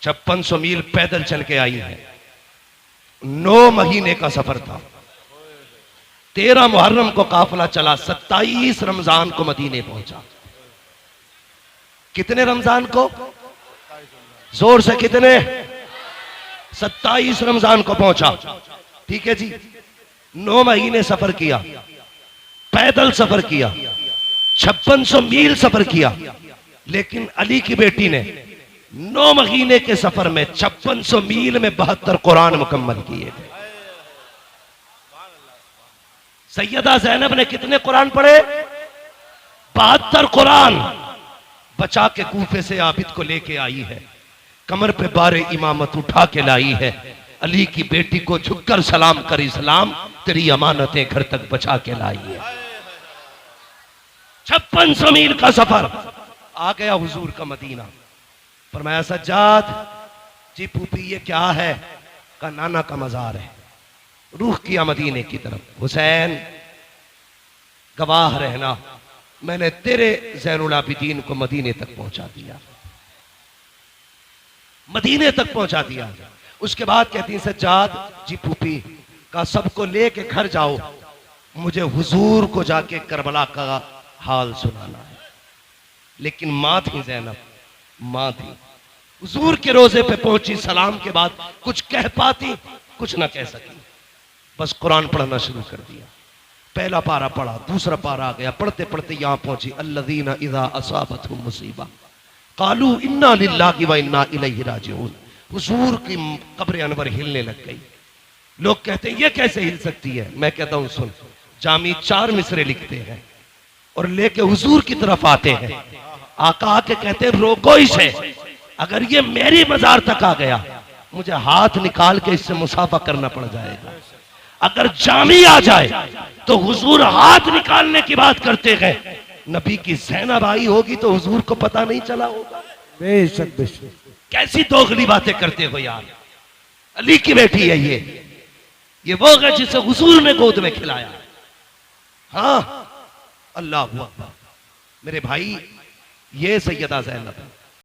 5600 मील पैदल चल के आई है। 9 महीने का सफर था। 13 मुहर्रम को काफिला चला, 27 रमजान को मदीने पहुंचा। कितने रमजान को? जोर से कितने? 27 रमजान को पहुंचा। ठीक है जी, 9 महीने सफर किया, पैदल सफर किया, 5600 मील सफर किया। लेकिन अली की बेटी ने 9 महीने के सफर में 5600 मील में 72 कुरान मुकम्मल किए थे। सैयदा ज़ैनब ने कितने कुरान पढ़े? 72 कुरान बचा के कूफे से आबिद को लेके आई है, कमर पे बारे इमामत उठा के लाई है। अली की बेटी को झुककर सलाम कर, इस्लाम तेरी अमानतें घर तक बचा के लाई है। 5600 मील का सफर, आ गया हुजूर का मदीना। फरमाया सज्जाद जी फूफी ये क्या है? का नाना का मजार है। रूह किया मदीने की तरफ। हुसैन गवाह रहना, मैंने तेरे ज़ैनुल आबिदीन को मदीने तक पहुंचा दिया, मदीने तक पहुंचा दिया। उसके बाद कहती हैं सज्जाद जी फूफी का सबको लेके घर जाओ, मुझे हुजूर को जाके करबला का हाल सुनाना है। लेकिन माँ थी ज़ैनब, माँ थी, हुजूर के रोजे पे पहुंची, सलाम के बाद कुछ कह पाती, कुछ ना कह सकी। बस कुरान पढ़ना शुरू कर दिया। पहला पारा पढ़ा, दूसरा पारा आ गया, पढ़ते पढ़ते यहां पहुंची अल्लज़ीना इज़ा असाबतहुम मुसीबा क़ालू इन्ना लिल्लाहि व इन्ना इलैहि राजिऊन। हुजूर की कब्र अनवर हिलने लग गई। लोग कहते हैं ये कैसे हिल सकती है? मैं कहता हूं सुन, जामी 4 मिसरे लिखते हैं और लेके हुजूर की तरफ आते हैं। आका आके कहते हैं रोको इसे, अगर ये मेरी मजार तक आ गया मुझे हाथ निकाल के इससे मुसाफा करना पड़ जाएगा। अगर जामी आ जाए तो हुजूर हाथ निकालने की बात करते हैं। नबी की ज़ैनब आई होगी तो हुजूर को पता नहीं चला होगा। बेशक बेशक। कैसी दोगली बातें करते हो यार। अली की बेटी है ये वो है जिसे हुजूर ने गोद में खिलाया। हाँ, अल्लाह हू अकबर। मेरे भाई, ये सैयदा ज़ैनब है।